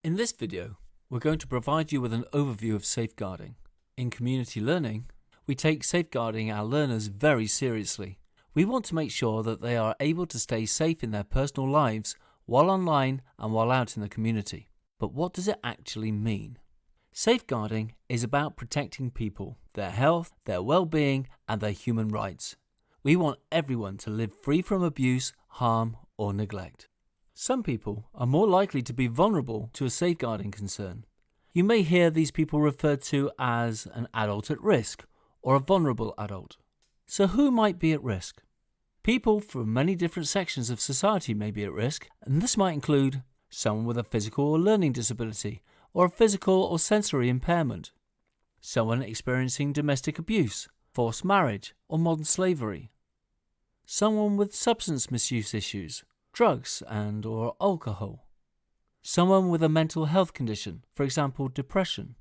In this video, we're going to provide you with an overview of safeguarding. In community learning, we take safeguarding our learners very seriously. We want to make sure that they are able to stay safe in their personal lives while online and while out in the community. But what does it actually mean? Safeguarding is about protecting people, their health, their well-being, and their human rights. We want everyone to live free from abuse, harm, or neglect. Some people are more likely to be vulnerable to a safeguarding concern. You may hear these people referred to as an adult at risk or a vulnerable adult. So who might be at risk? People from many different sections of society may be at risk, and this might include someone with a physical or learning disability or a physical or sensory impairment, someone experiencing domestic abuse, forced marriage, or modern slavery, someone with substance misuse issues, drugs and/or alcohol, someone with a mental health condition, for example depression,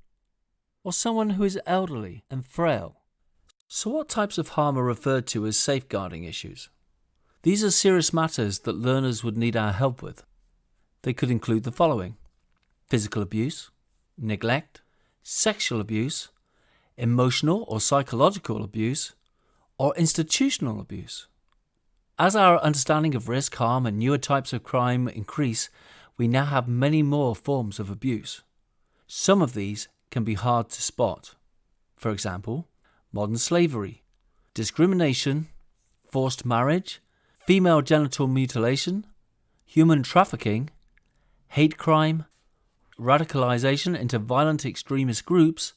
or someone who is elderly and frail. So what types of harm are referred to as safeguarding issues? These are serious matters that learners would need our help with. They could include the following: physical abuse, neglect, sexual abuse, emotional or psychological abuse, or institutional abuse. As our understanding of risk, harm, and newer types of crime increase, we now have many more forms of abuse. Some of these can be hard to spot. For example, modern slavery, discrimination, forced marriage, female genital mutilation, human trafficking, hate crime, radicalization into violent extremist groups,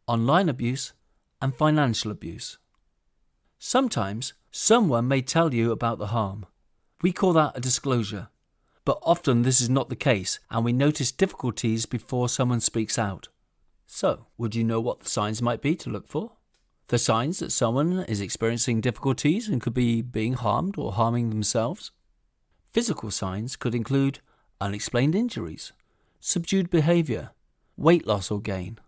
online abuse, and financial abuse. Sometimes, someone may tell you about the harm. We call that a disclosure, but often this is not the case and we notice difficulties before someone speaks out. So, would you know what the signs might be to look for? The signs that someone is experiencing difficulties and could be being harmed or harming themselves? Physical signs could include unexplained injuries, subdued behavior, weight loss or gain.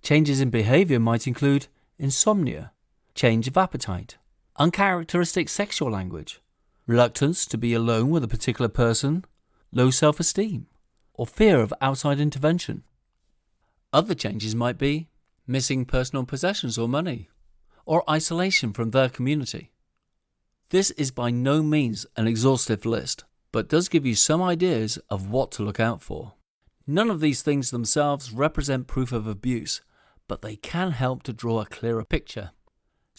Changes in behavior might include insomnia, change of appetite, uncharacteristic sexual language, reluctance to be alone with a particular person, low self-esteem, or fear of outside intervention. Other changes might be missing personal possessions or money, or isolation from their community. This is by no means an exhaustive list, but does give you some ideas of what to look out for. None of these things themselves represent proof of abuse, but they can help to draw a clearer picture.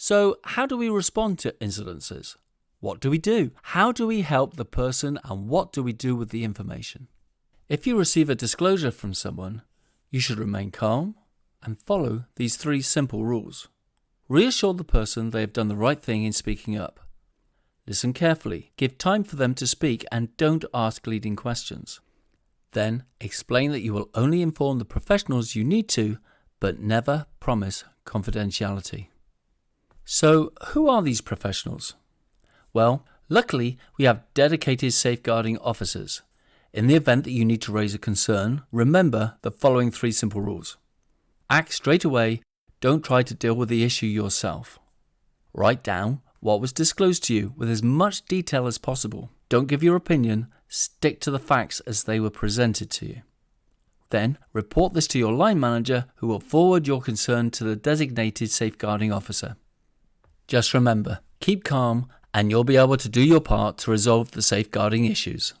So, how do we respond to incidences? What do we do? How do we help the person, and what do we do with the information? If you receive a disclosure from someone, you should remain calm and follow these 3 simple rules. Reassure the person they have done the right thing in speaking up. Listen carefully, give time for them to speak, and don't ask leading questions. Then, explain that you will only inform the professionals you need to, but never promise confidentiality. So, who are these professionals? Well, luckily, we have dedicated safeguarding officers. In the event that you need to raise a concern, remember the following 3 simple rules. Act straight away. Don't try to deal with the issue yourself. Write down what was disclosed to you with as much detail as possible. Don't give your opinion. Stick to the facts as they were presented to you. Then, report this to your line manager, who will forward your concern to the designated safeguarding officer. Just remember, keep calm and you'll be able to do your part to resolve the safeguarding issues.